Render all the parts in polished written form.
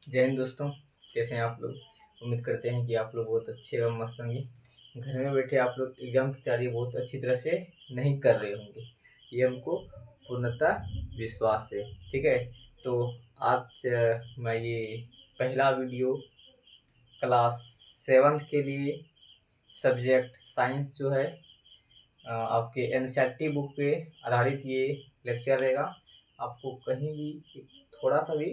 जय हिंद दोस्तों, कैसे हैं आप लोग। उम्मीद करते हैं कि आप लोग बहुत अच्छे एवं मस्त होंगे। घर में बैठे आप लोग एग्ज़ाम की तैयारी बहुत अच्छी तरह से नहीं कर रहे होंगे, ये हमको पूर्णतः विश्वास है। ठीक है, तो आज मैं ये पहला वीडियो क्लास 7th के लिए सब्जेक्ट साइंस जो है आपके एनसीईआरटी बुक पे आधारित ये लेक्चर रहेगा। आपको कहीं भी थोड़ा सा भी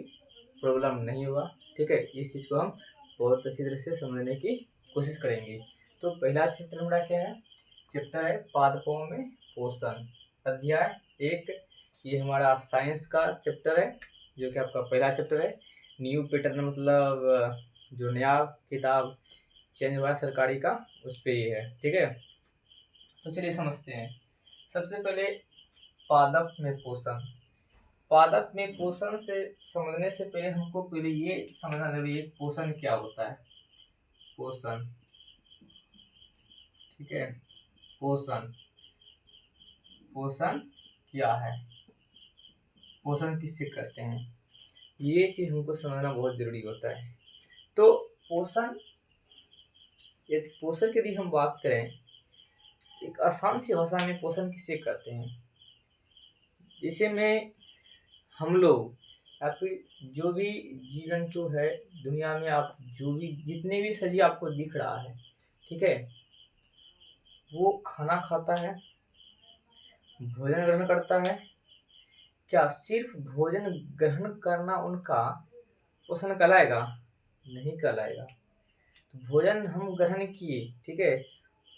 प्रॉब्लम नहीं होगा। ठीक है, इस चीज़ को हम बहुत अच्छी तरह से समझने की कोशिश करेंगे। तो पहला चैप्टर हमारा क्या है? चैप्टर है पादपों में पोषण, अध्याय 1। ये हमारा साइंस का चैप्टर है, जो कि आपका पहला चैप्टर है। न्यू पैटर्न मतलब जो नया किताब चेंज हुआ है सरकारी का, उस पर ये है। ठीक है, तो चलिए समझते हैं। सबसे पहले पादप में पोषण। पादप में पोषण से समझने से पहले हमको पहले ये समझना जरूरी है पोषण क्या होता है। पोषण, ठीक है, पोषण पोषण क्या है, पोषण किससे करते हैं, ये चीज हमको समझना बहुत जरूरी होता है। तो पोषण, यदि पोषण की हम बात करें एक आसान सी भाषा में, पोषण किससे करते हैं। जैसे में हम लोग या फिर जो भी जीव जंतु है दुनिया में, आप जो भी जितने भी सजीव आपको दिख रहा है, ठीक है, वो खाना खाता है, भोजन ग्रहण करता है। क्या सिर्फ भोजन ग्रहण करना उनका पोषण कहलाएगा? नहीं कहलाएगा। तो भोजन हम ग्रहण किए, ठीक है,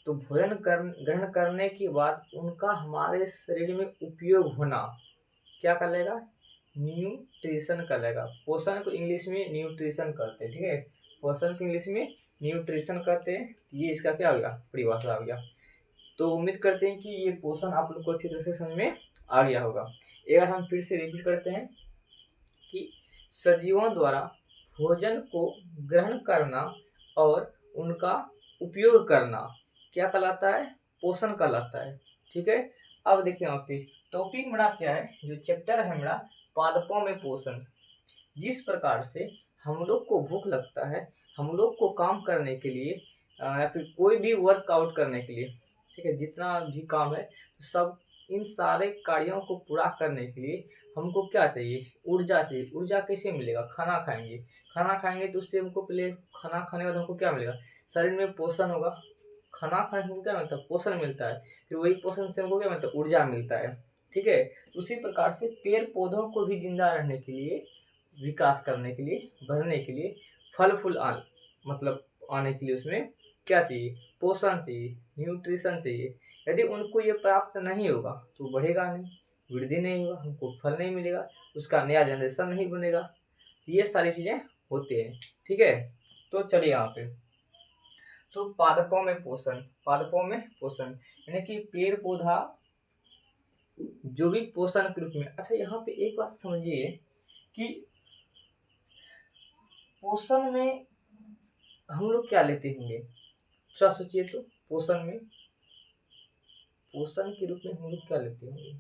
तो भोजन ग्रहण करने के बाद उनका हमारे शरीर में उपयोग होना क्या कहलाएगा? न्यूट्रिशन कहलाएगा। पोषण को इंग्लिश में न्यूट्रिशन कहते हैं। ठीक है, पोषण को इंग्लिश में न्यूट्रिशन कहते हैं। ये इसका क्या हो गया? परिभाषा आ गया। तो उम्मीद करते हैं कि ये पोषण आप लोग को अच्छी तरह से समझ में आ गया होगा। एक बार हम फिर से रिपीट करते हैं कि सजीवों द्वारा भोजन को ग्रहण करना और उनका उपयोग करना क्या कहलाता है? पोषण कहलाता है। ठीक है, अब देखिए यहाँ पे टॉपिक मेरा क्या है, जो चैप्टर है मेरा पादपों में पोषण। जिस प्रकार से हम लोग को भूख लगता है, हम लोग को काम करने के लिए या फिर कोई भी वर्कआउट करने के लिए, ठीक है, जितना भी काम है तो सब इन सारे कार्यों को पूरा करने के लिए हमको क्या चाहिए? ऊर्जा चाहिए। ऊर्जा कैसे मिलेगा? खाना खाएंगे। खाना खाएंगे तो उससे हमको पहले खाना खाने के बाद हमको क्या मिलेगा? शरीर में पोषण होगा। खाना खाने से हमको क्या मिलता है? पोषण मिलता है। फिर वही पोषण से हमको क्या मिलता है? ऊर्जा मिलता है। ठीक है, उसी प्रकार से पेड़ पौधों को भी जिंदा रहने के लिए, विकास करने के लिए, बढ़ने के लिए, फल फूल मतलब आने के लिए उसमें क्या चाहिए? पोषण चाहिए, न्यूट्रिशन चाहिए। यदि उनको ये प्राप्त नहीं होगा तो बढ़ेगा नहीं, वृद्धि नहीं होगा, हमको फल नहीं मिलेगा, उसका नया जनरेशन नहीं बनेगा। ये सारी चीजें होती हैं। ठीक है, तो चलिए यहाँ पे तो पादपों में पोषण, पादपों में पोषण यानी कि पेड़ पौधा जो भी पोषण के रूप में। अच्छा, यहाँ पे एक बात समझिए कि पोषण में हम लोग क्या लेते होंगे, थोड़ा सोचिए तो। पोषण में, पोषण के रूप में हम लोग क्या लेते होंगे?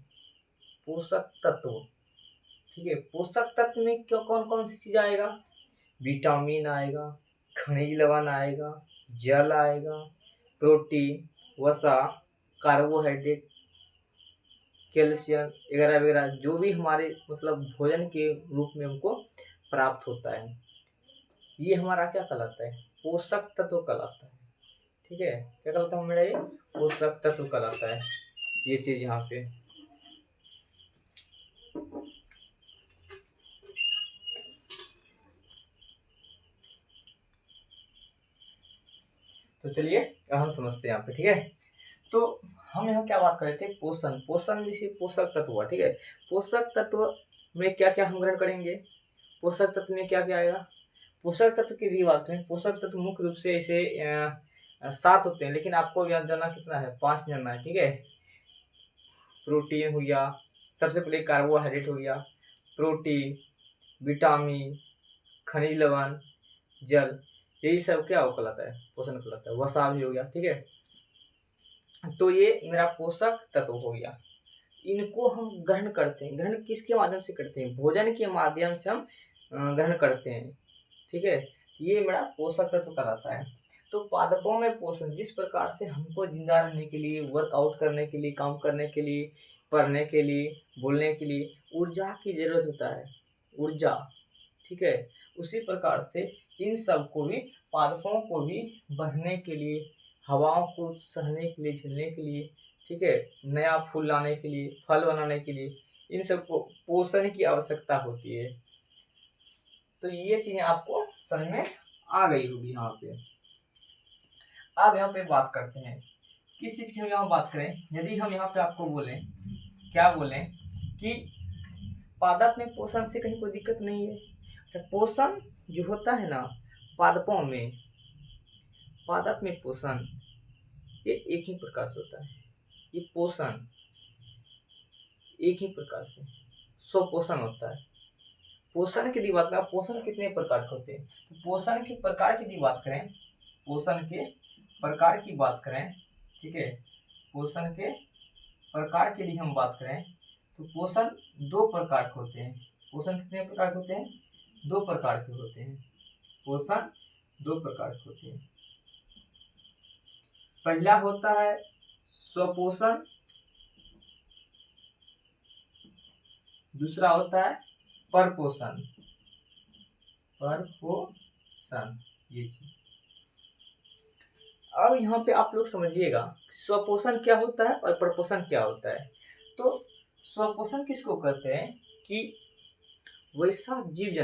पोषक तत्व। ठीक है, पोषक तत्व में क्या कौन कौन सी चीज आएगा? विटामिन आएगा, खनिज लवण आएगा, जल आएगा, प्रोटीन, वसा, कार्बोहाइड्रेट, कैल्शियम वगैरह वगैरह, जो भी हमारे मतलब भोजन के रूप में हमको प्राप्त होता है, ये हमारा क्या कहलाता है? पोषक तत्व कहलाता है। ठीक है, क्या कहलाता है मेरा? ये पोषक तत्व कहलाता है, ये चीज यहाँ पे। तो चलिए अब हम समझते हैं यहाँ पे। ठीक है, तो हम यहाँ क्या बात कर रहे थे? पोषण। पोषण जैसे पोषक तत्व हुआ। ठीक है, पोषक तत्व में क्या क्या हम ग्रहण करेंगे? पोषक तत्व में क्या क्या आएगा? पोषक तत्व की यदि बात करें, पोषक तत्व मुख्य रूप से ऐसे 7 होते हैं, लेकिन आपको याद जानना कितना है? 5 जानना है। ठीक है, प्रोटीन हो गया, सबसे पहले कार्बोहाइड्रेट हो गया, प्रोटीन, विटामिन, खनिज लवण, जल, यही सब क्या हो कहलाता है? पोषण कहलाता है। वसा भी हो गया। ठीक है, तो ये मेरा पोषक तत्व हो गया। इनको हम ग्रहण करते हैं। ग्रहण किसके माध्यम से करते हैं? भोजन के माध्यम से हम ग्रहण करते हैं। ठीक है, ये मेरा पोषक तत्व कहलाता है। तो पादपों में पोषण जिस प्रकार से हमको जिंदा रहने के लिए, वर्कआउट करने के लिए, काम करने के लिए, पढ़ने के लिए, बोलने के लिए ऊर्जा की जरूरत होता है, ऊर्जा, ठीक है, उसी प्रकार से इन सब को भी, पादपों को भी बढ़ने के लिए, हवाओं को सहने के लिए, झेलने के लिए, ठीक है, नया फूल लाने के लिए, फल बनाने के लिए, इन सब को पोषण की आवश्यकता होती है। तो ये चीजें आपको समझ में आ गई होगी यहाँ पे। अब यहाँ पे बात करते हैं किस चीज की हम यहाँ बात करें। यदि हम यहाँ पे आपको बोलें, क्या बोलें कि पादप में पोषण से कहीं कोई दिक्कत नहीं है। अच्छा, पोषण जो होता है ना पादपों में, पादप में पोषण ये एक ही प्रकार से होता है। ये पोषण एक ही प्रकार से स्वपोषण होता है। पोषण की यदि बात करें, पोषण कितने प्रकार के होते हैं, तो पोषण के प्रकार की यदि बात करें, पोषण के प्रकार की बात करें, ठीक है, पोषण के प्रकार की यदि हम बात करें तो पोषण दो प्रकार के होते हैं। पोषण कितने प्रकार के होते हैं, दो प्रकार के होते हैं। पोषण दो प्रकार के होते हैं। पहला होता है स्वपोषण, दूसरा होता है परपोषण। परपोषण ये चीज। अब यहाँ पे आप लोग समझिएगा स्वपोषण क्या होता है और परपोषण क्या होता है। तो स्वपोषण किसको कहते हैं कि वैसा जीव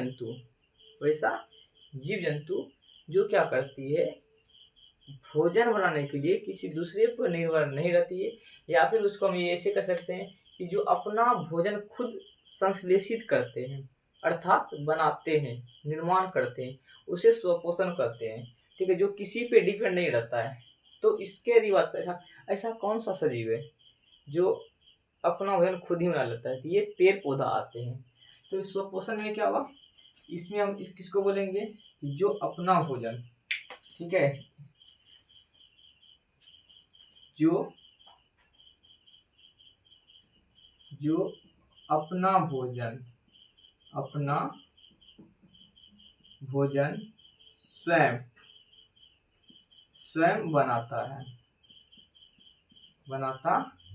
जंतु जो क्या करती है, भोजन बनाने के लिए किसी दूसरे पर निर्भर नहीं रहती है, या फिर उसको हम ये ऐसे कह सकते हैं कि जो अपना भोजन खुद संश्लेषित करते हैं, अर्थात बनाते हैं, निर्माण करते हैं, उसे स्वपोषण करते हैं। ठीक है, जो किसी पे डिपेंड नहीं रहता है। तो इसके यदि बात करें, ऐसा कौन सा सजीव है जो अपना भोजन खुद ही बना लेता है, तो ये पेड़ पौधा आते हैं। तो स्वपोषण में क्या हुआ, इसमें हम किसको बोलेंगे कि जो अपना भोजन, ठीक है, जो अपना भोजन स्वयं बनाता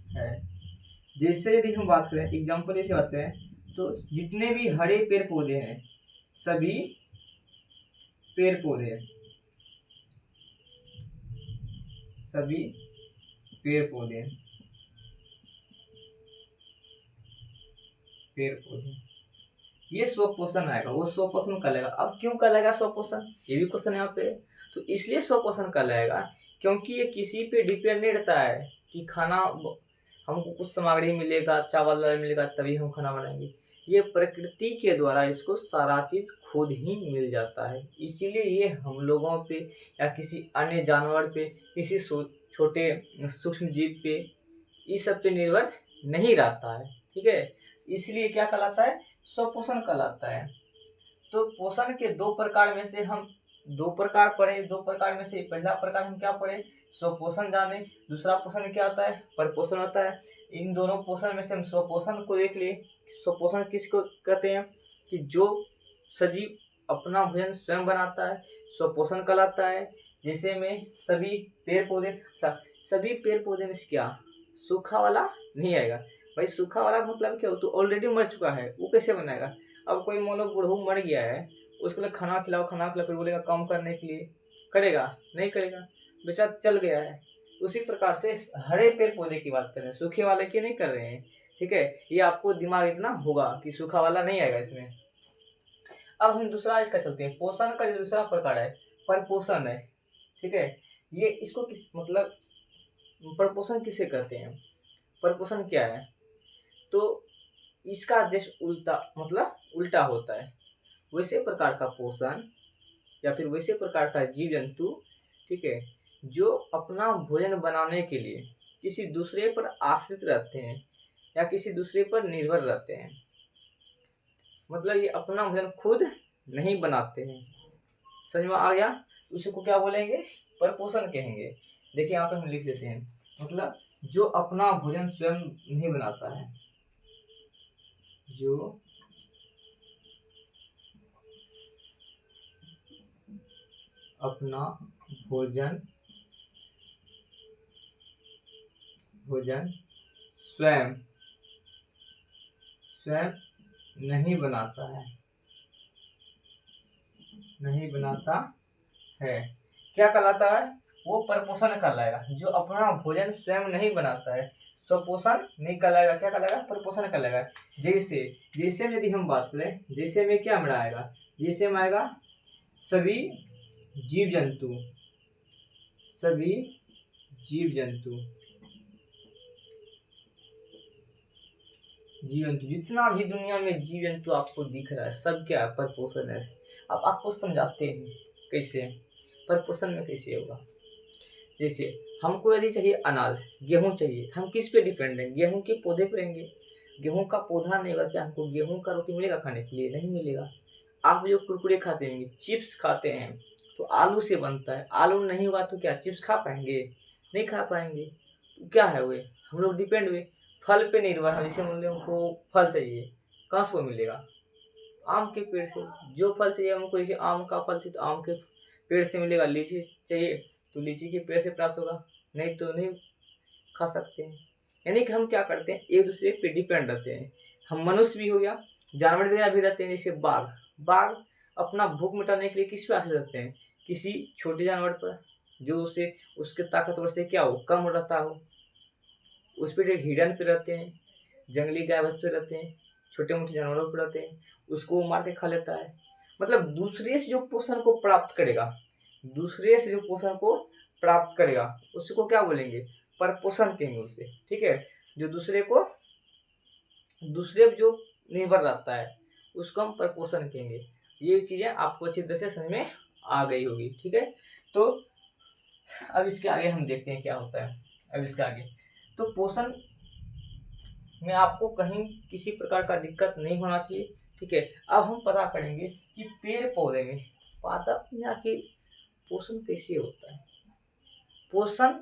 है। जैसे यदि हम बात करें, एग्जाम्पल ऐसे बात करें, तो जितने भी हरे पेड़ पौधे हैं, सभी पेड़ पौधे ये स्वपोषण आएगा, वो स्वपोषण कहलाएगा। अब क्यों कहलाएगा स्वपोषण, ये भी क्वेश्चन यहाँ पे। तो इसलिए स्वपोषण कहलाएगा क्योंकि ये किसी पे डिपेंड नहीं रहता है कि खाना हमको कुछ सामग्री मिलेगा, चावल मिलेगा तभी हम खाना बनाएंगे। ये प्रकृति के द्वारा इसको सारा चीज खुद ही मिल जाता है। इसीलिए ये हम लोगों पे या किसी अन्य जानवर पे, किसी छोटे सूक्ष्म जीव पे, इस सब पे निर्भर नहीं रहता है। ठीक है, इसलिए क्या कहलाता है, स्वपोषण कहलाता है। तो पोषण के दो प्रकार में से हम दो प्रकार पढ़े, दो प्रकार में से पहला प्रकार हम क्या पढ़े, स्वपोषण जाने। दूसरा पोषण क्या होता है, परपोषण होता है। इन दोनों पोषण में से हम स्वपोषण को देख लिए। स्वपोषण किसको कहते हैं कि जो सजीव अपना भोजन स्वयं बनाता है, स्वपोषण कहलाता है। जैसे में सभी पेड़ पौधे, सभी पेड़ पौधे में से क्या सूखा वाला नहीं आएगा। भाई सूखा वाला मतलब क्या हो, तो ऑलरेडी मर चुका है, वो कैसे बनाएगा। अब कोई मान लो बूढ़ू मर गया है, उसके लिए खाना खिलाओ, फिर बोलेगा काम करने के लिए, करेगा नहीं करेगा, बेचारा चल गया है। उसी प्रकार से हरे पेड़ पौधे की बात कर रहे हैं, सूखे वाले की नहीं कर रहे हैं। ठीक है, ये आपको दिमाग इतना होगा कि सूखा वाला नहीं आएगा इसमें। अब हम दूसरा इसका चलते हैं, पोषण का जो दूसरा प्रकार है परपोषण है। ठीक है, ये इसको किस मतलब परपोषण किसे कहते हैं, परपोषण क्या है, तो इसका जस्ट उल्टा मतलब उल्टा होता है। वैसे प्रकार का पोषण या फिर वैसे प्रकार का जीव जंतु, ठीक है, जो अपना भोजन बनाने के लिए किसी दूसरे पर आश्रित रहते हैं या किसी दूसरे पर निर्भर रहते हैं। मतलब ये अपना भोजन खुद नहीं बनाते हैं। समझ में आ गया, उसको क्या बोलेंगे, परपोषण कहेंगे। देखिए यहाँ पे हम लिख देते हैं, मतलब जो अपना भोजन स्वयं नहीं बनाता है, जो अपना भोजन भोजन स्वयं स्वयं नहीं बनाता है क्या कहलाता है? वो परपोषण कहलाएगा। जो अपना भोजन स्वयं नहीं बनाता है स्वपोषण नहीं कहलाएगा, क्या कहलाएगा? परपोषण कहलाएगा। जैसे जैसे में यदि हम बात करें, जैसे में क्या में आएगा? जैसे में आएगा सभी जीव जंतु जितना भी दुनिया में जीव जंतु आपको दिख रहा है सब क्या है? परपोषण है। अब आपको समझाते हैं कैसे परपोषण में कैसे होगा। जैसे हमको यदि चाहिए अनाज, गेहूं चाहिए, हम किस पे डिपेंड हैं? गेहूं के पौधे पे रहेंगे। गेहूं का पौधा नहीं होगा क्या हमको गेहूं का रोटी मिलेगा खाने के लिए? नहीं मिलेगा। आप जो कुरकुरे खाते होंगे, चिप्स खाते हैं, तो आलू से बनता है। आलू नहीं होगा तो क्या चिप्स खा पाएंगे? नहीं खा पाएंगे। तो क्या है हुए? हम लोग डिपेंड हुए फल पे निर्भर है। जैसे हम लोगों को फल चाहिए, कहाँ से वो मिलेगा? आम के पेड़ से। जो फल चाहिए हमको, जैसे आम का फल चाहिए तो आम के पेड़ से मिलेगा। लीची चाहिए तो लीची के पेड़ से प्राप्त होगा, नहीं तो नहीं खा सकते हैं। यानी कि हम क्या करते हैं? एक दूसरे पे डिपेंड रहते हैं। हम मनुष्य भी हो गया, जानवर वगैरह भी रहते हैं। जैसे बाघ बाघ अपना भूख मिटाने के लिए किस पे आश्रित रहते हैं? किसी छोटे जानवर पर, जो उसे उसके ताकतवर से क्या हो, कम रहता हो, उस पर हिरन पे रहते हैं, जंगली गाय भैंस पे रहते हैं, छोटे मोटे जानवरों पे रहते हैं, उसको वो मार के खा लेता है। मतलब दूसरे से जो पोषण को प्राप्त करेगा, उसको क्या बोलेंगे? परपोषण कहेंगे उसे। ठीक है। जो दूसरे पे जो निर्भर रहता है उसको हम परपोषण कहेंगे। ये चीजें आपको अच्छी तरह से समझ में आ गई होगी। ठीक है। तो अब इसके आगे हम देखते हैं क्या होता है। अब इसके आगे तो पोषण में आपको कहीं किसी प्रकार का दिक्कत नहीं होना चाहिए। ठीक है। अब हम पता करेंगे कि पेड़ पौधे में आखिर पोषण कैसे होता है। पोषण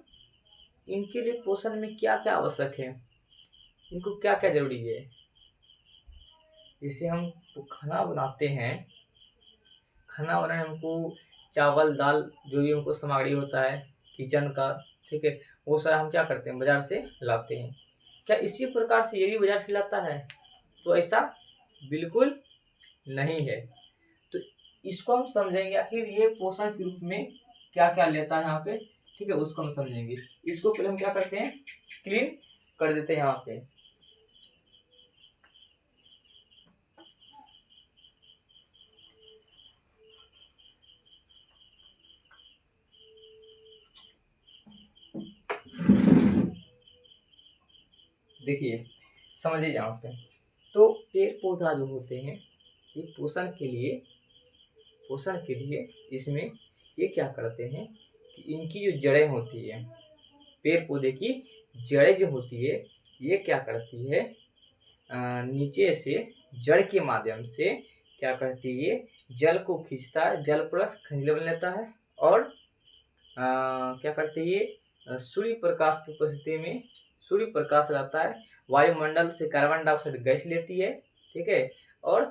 इनके लिए पोषण में क्या क्या आवश्यक है, इनको क्या क्या जरूरी है। जैसे हम खाना बनाते हैं, खाना बनाने में हमको चावल दाल जो भी हमको सामग्री होता है किचन का, ठीक है, वो सारा हम क्या करते हैं? बाजार से लाते हैं। क्या इसी प्रकार से ये भी बाजार से लाता है? तो ऐसा बिल्कुल नहीं है। तो इसको हम समझेंगे आखिर ये पोषण के रूप में क्या क्या लेता है यहाँ पे। ठीक है, उसको हम समझेंगे। इसको पहले हम क्या करते हैं? क्लीन कर देते हैं यहाँ पे। देखिए समझिए यहाँ पे। तो पेड़ पौधा जो होते हैं ये पोषण के लिए इसमें ये क्या करते हैं कि इनकी जो जड़ें होती है, पेड़ पौधे की जड़ें जो होती है, ये क्या करती है? नीचे से जड़ के माध्यम से क्या करती है? जल को खींचता है, जल प्लस खनिज बन लेता है। और क्या करती है? सूर्य प्रकाश की उपस्थिति में, सूर्य प्रकाश रहता है, वायुमंडल से कार्बन डाइऑक्साइड गैस लेती है। ठीक है। और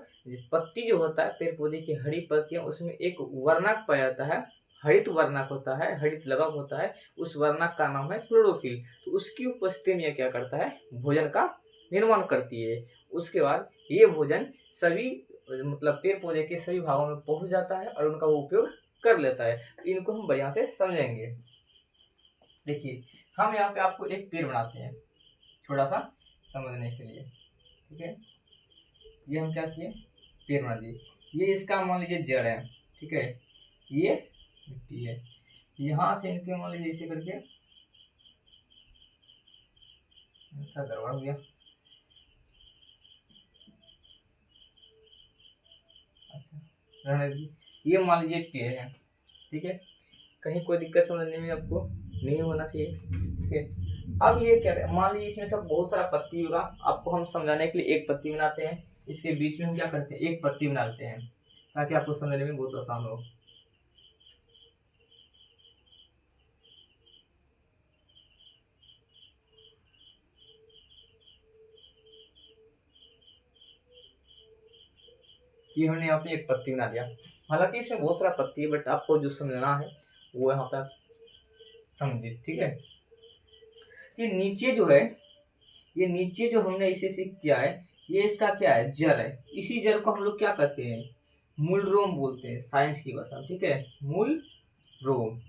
पत्ती जो होता है पेड़ पौधे की हरी पत्तियां, उसमें एक वर्णक पाया जाता है, हरित वर्णक होता है, हरित लवक होता है। उस वर्णक का नाम है क्लोरोफिल। तो उसकी उपस्थिति में क्या करता है? भोजन का निर्माण करती है। उसके बाद ये भोजन सभी मतलब पेड़ पौधे के सभी भागों में पहुंच जाता है और उनका वो उपयोग कर लेता है। इनको हम बढ़िया से समझेंगे। देखिए हम यहाँ पे आपको एक पेड़ बनाते हैं थोड़ा सा समझने के लिए। ठीक है। ये हम क्या किए? पेड़ बना दिए। ये इसका मान लीजिए जड़ है। ठीक है। ये मिट्टी है। यहाँ से इनके मान लीजिए इसे करके अच्छा गड़बड़ हो गया। अच्छा रहने दीजिए। ये मान लीजिए पेड़ है। ठीक है। कहीं कोई दिक्कत समझने में आपको नहीं होना चाहिए। ठीक है। अब ये क्या है? मान लीजिए इसमें सब बहुत सारा पत्ती होगा, आपको हम समझाने के लिए एक पत्ती बनाते हैं। इसके बीच में हम क्या करते हैं? एक पत्ती बना लेते हैं ताकि आपको समझने में बहुत आसान हो। ये हमने यहाँ पे एक पत्ती बना दिया। हालांकि इसमें बहुत सारा पत्ती है, बट आपको जो समझना है वो यहाँ पर समझिए, ठीक है। ये नीचे जो है, ये नीचे जो हमने इसे से किया है, ये इसका क्या है, जड़ है। इसी जड़ को हम लोग क्या कहते हैं, मूल रोम बोलते हैं साइंस की भाषा में, ठीक है, मूल रोम,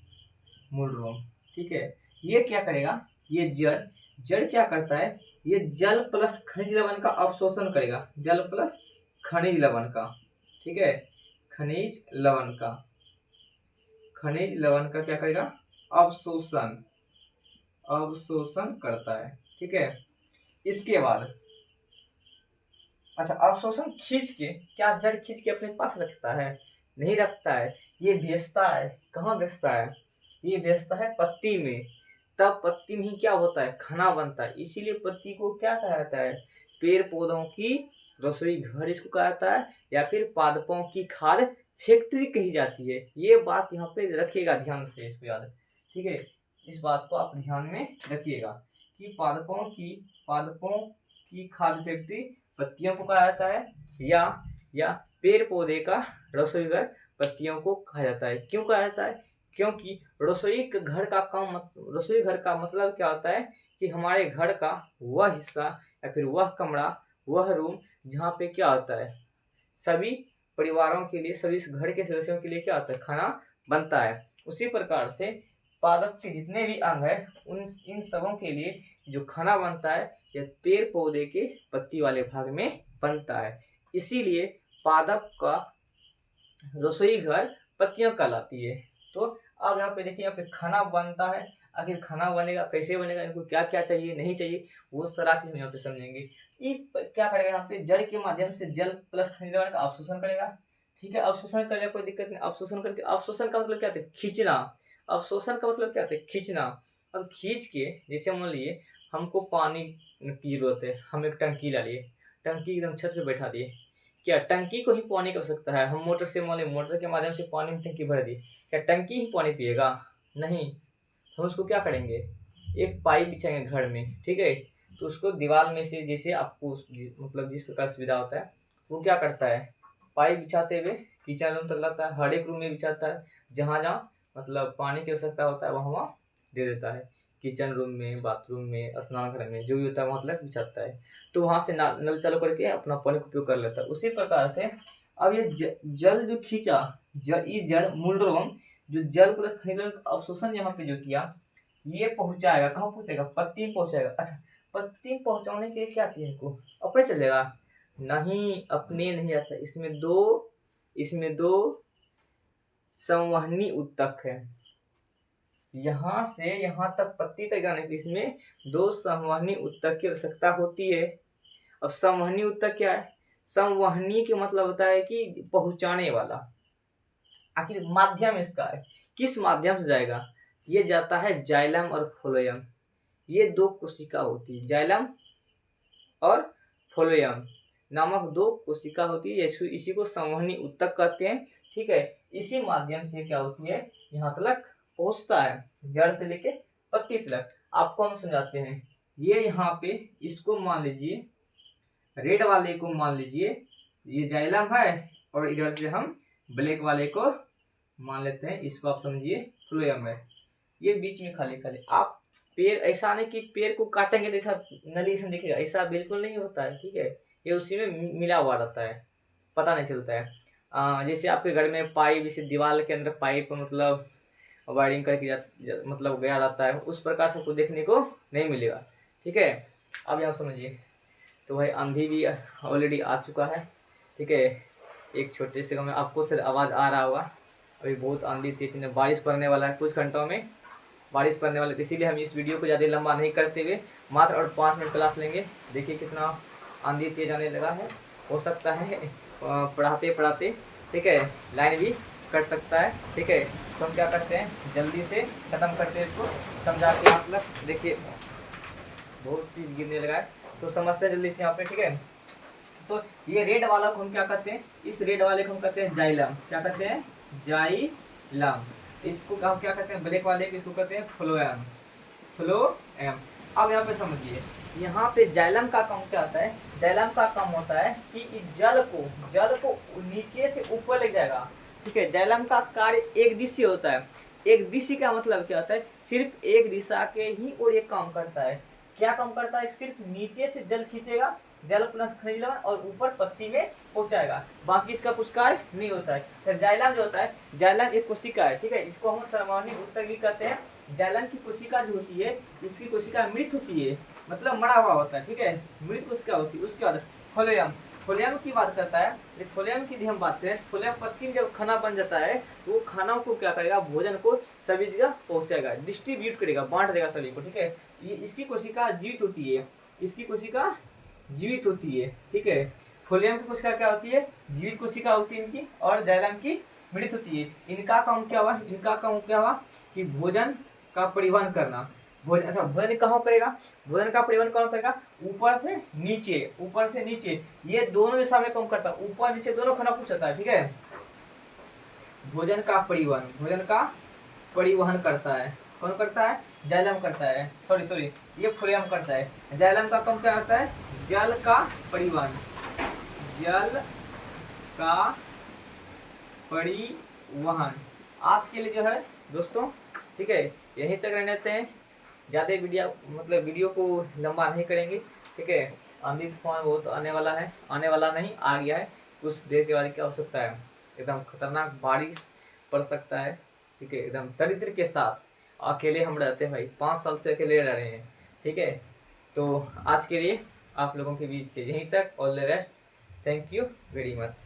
मूल रोम, ठीक है। ये क्या करेगा, ये जड़, जड़ क्या करता है, ये जल प्लस खनिज लवण का अवशोषण करेगा, जल प्लस खनिज लवण का, ठीक है, खनिज लवण का, खनिज लवण का क्या करेगा, अवशोषण, अवशोषण करता है, ठीक है। इसके बाद अच्छा, अवशोषण खींच के, क्या जड़ खींच के अपने पास रखता है, नहीं रखता है, ये भेजता है, कहाँ भेजता है, ये भेजता है पत्ती में, तब पत्ती में ही क्या होता है, खाना बनता है। इसीलिए पत्ती को क्या कहा जाता है, पेड़ पौधों की रसोई घर इसको कहा जाता है, या फिर पादपों की खाद फैक्ट्री कही जाती है। ये बात यहाँ पे रखिएगा ध्यान से, इसको याद, ठीक है, इस बात को आप ध्यान में रखिएगा कि पादपों की खाद फैक्ट्री पत्तियों को कहा जाता है, या पेड़ पौधे का रसोई घर पत्तियों को कहा जाता है। क्यों कहा जाता है, क्योंकि रसोई घर का मतलब क्या होता है कि हमारे घर का वह हिस्सा या फिर वह कमरा, वह रूम जहाँ पे क्या होता है, सभी परिवारों के लिए, सभी घर के सदस्यों के लिए क्या होता है, खाना बनता है। उसी प्रकार से पादप के जितने भी अंग है, इन सबों के लिए जो खाना बनता है यह पेड़ पौधे के पत्ती वाले भाग में बनता है। इसीलिए पादप का रसोई घर पत्तियां कहलाती है। तो अब यहाँ पे देखिए, यहाँ पे खाना बनता है, आखिर खाना बनेगा कैसे बनेगा, इनको क्या क्या चाहिए नहीं चाहिए, वो सारा चीज हम यहाँ पे समझेंगे। ये क्या करेगा, यहाँ पे जड़ के माध्यम से जल प्लस खनिज लवण का अवशोषण करेगा, ठीक है। अवशोषण करने कोई दिक्कत नहीं, अवशोषण करके, अवशोषण का मतलब क्या होता है, खींचना, अवशोषण का मतलब क्या होता है, खींचना। अब खींच के, जैसे मान लीजिए हमको पानी की जरूरत है, हम एक टंकी ला लिए, टंकी एकदम छत पे बैठा दिए, क्या टंकी को ही पानी की आवश्यकता है, हम मोटर से मान लीजिए मोटर के माध्यम से पानी में टंकी भर दी, क्या टंकी ही पानी पिएगा, नहीं। हम उसको क्या करेंगे, एक पाइप बिछाएंगे घर में, ठीक है, तो उसको दीवार में से, जैसे आपको मतलब जिस प्रकार सुविधा होता है, वो क्या करता है, पाइप बिछाते हुए किचन रूम तक लाता है, हर एक रूम में बिछाता है, जहाँ जहाँ मतलब पानी की आवश्यकता होता है वहाँ वहाँ दे देता है, किचन रूम में, बाथरूम में, स्नान घर में, जो भी होता है वहाँ तक बिछाता है, तो वहाँ से नल चालू करके अपना पानी का उपयोग कर लेता है। उसी प्रकार से अब ये जल जो खींचा, इस जड़ मूलरोम जो जल प्लस खनिज लवण का अवशोषण यहाँ पे जो किया, ये पहुंचाएगा, कहाँ पहुंचेगा, पत्ती में पहुंचाएगा। अच्छा, पत्ती में पहुंचाने के लिए क्या चाहिए इनको, अपने चलेगा, नहीं, अपने नहीं आता, इसमें दो संवहनी उत्तक है, यहाँ से यहाँ तक पत्ती तक जाने के लिए इसमें दो संवहनी उत्तक की आवश्यकता होती है। अब संवहनी उत्तक क्या है, संवहनी के मतलब होता है कि पहुंचाने वाला, आखिर माध्यम इसका है, किस माध्यम से जाएगा, ये जाता है जाइलम और फ्लोएम, ये दो कोशिका होती है, जाइलम और फ्लोएम नामक दो कोशिका होती है, इसी को संवहनी उत्तक कहते हैं, ठीक है। इसी माध्यम से क्या होती है, यहाँ तक पहुंचता है, जड़ से लेके पत्ती तक। आपको हम समझाते हैं, ये यहाँ पे इसको मान लीजिए, रेड वाले को मान लीजिए ये जाइलम है, और इधर से हम ब्लैक वाले को मान लेते हैं, इसको आप समझिए फ्लोएम है। ये बीच में खाली खाली, आप पेड़ ऐसा नहीं कि पेड़ को काटेंगे तो ऐसा नली से दिखेगा, ऐसा बिल्कुल नहीं होता है, ठीक है, ये उसी में मिला हुआ रहता है, पता नहीं चलता है। जैसे आपके घर में पाइप, जैसे दीवार के अंदर पाइप मतलब वायरिंग करके मतलब गया रहता है, उस प्रकार से आपको देखने को नहीं मिलेगा, ठीक है। अब यहाँ समझिए, तो भाई आंधी भी ऑलरेडी आ चुका है, ठीक है, एक छोटे से गाँव में आपको सिर्फ आवाज़ आ रहा होगा, अभी बहुत आंधी तेज, बारिश पड़ने वाला है, कुछ घंटों में बारिश पड़ने वाले, इसीलिए हम इस वीडियो को ज़्यादा लंबा नहीं करते हुए मात्र और 5 मिनट क्लास लेंगे। देखिए कितना आंधी तेज आने लगा है, हो सकता है पढ़ाते पढ़ाते, ठीक है, लाइन भी कट सकता है, ठीक है। तो हम क्या करते हैं, जल्दी से ख़त्म करते हैं इसको समझा के, मतलब देखिए बहुत चीज़ गिरने लगा है, तो समझते हैं जल्दी से यहाँ पे, ठीक है। तो ये रेड वाला को हम क्या कहते हैं, इस रेड वाले को हम कहते हैं जाइलम, क्या कहते हैं, जाइलम। इसको हम क्या कहते हैं, ब्लैक वाले को इसको कहते हैं फ्लोएम, फ्लोएम। अब यहाँ पे समझिए, यहाँ पे जाइलम का काम क्या होता है, जाइलम का काम होता है कि इस जल को नीचे से ऊपर ले जाएगा, ठीक है। जाइलम का कार्य एक दिशीय होता है। एक दिशीय का मतलब क्या होता है, सिर्फ एक दिशा के ही और ये काम करता है। क्या काम करता है, सिर्फ नीचे से जल खींचेगा, जल प्लस खनिज लवण और ऊपर पत्ती में पहुंचाएगा, बाकी इसका कुछ कार्य नहीं होता है। फिर जाइलम जो होता है, जाइलम एक कोशिका है, ठीक है, इसको हम सामान्य उत्तर भी कहते हैं। जाइलम की कोशिका जो होती है, इसकी कोशिका मृत होती है, मतलब मरा हुआ होता है, ठीक है, मृत कोशिका होती है। उसके बाद फोलियम, फोलियम की बात करता है। फोलियम की हम बात करें, फोलियम पत्ती में जब खाना बन जाता है तो वो खाना को क्या करेगा, भोजन को सभी जगह पहुंचाएगा, डिस्ट्रीब्यूट करेगा, बांट देगा सभी को, ठीक है। ये इसकी कोशिका जीवित होती है, इसकी कोशिका जीवित होती है, ठीक है। फोलियम की कोशिका क्या होती है, जीवित कोशिका होती है इनकी, और जाइलम की मृत होती है। इनका काम क्या हुआ, इनका काम क्या हुआ कि भोजन का परिवहन करना। भोजन, अच्छा भोजन कहाँ करेगा, भोजन का परिवहन कौन करेगा, ऊपर से नीचे, ऊपर से नीचे, ये दोनों दिशा में काम करता है, ऊपर नीचे दोनों खाना पहुंचाता है, ठीक है। भोजन का परिवहन, भोजन का परिवहन करता है, कौन करता है, जाइलम करता है, सॉरी सॉरी ये फोलियम करता है। जाइलम का काम क्या करता है, जल का परिवहन, जल का परिवहन। आज के लिए जो है दोस्तों, ठीक है, यहीं तक रहने देते हैं, ज़्यादा वीडियो मतलब वीडियो को लंबा नहीं करेंगे, ठीक है। आंधी तूफान बहुत आने वाला है, आने वाला नहीं आ गया है, कुछ देर के बाद क्या हो सकता है, एकदम खतरनाक बारिश पड़ सकता है, ठीक है, एकदम दरिद्र के साथ। अकेले हम रहते हैं भाई, 5 साल से अकेले रह रहे हैं, ठीक है। तो आज के लिए आप लोगों के बीच यहीं तक, all the best, thank you very much.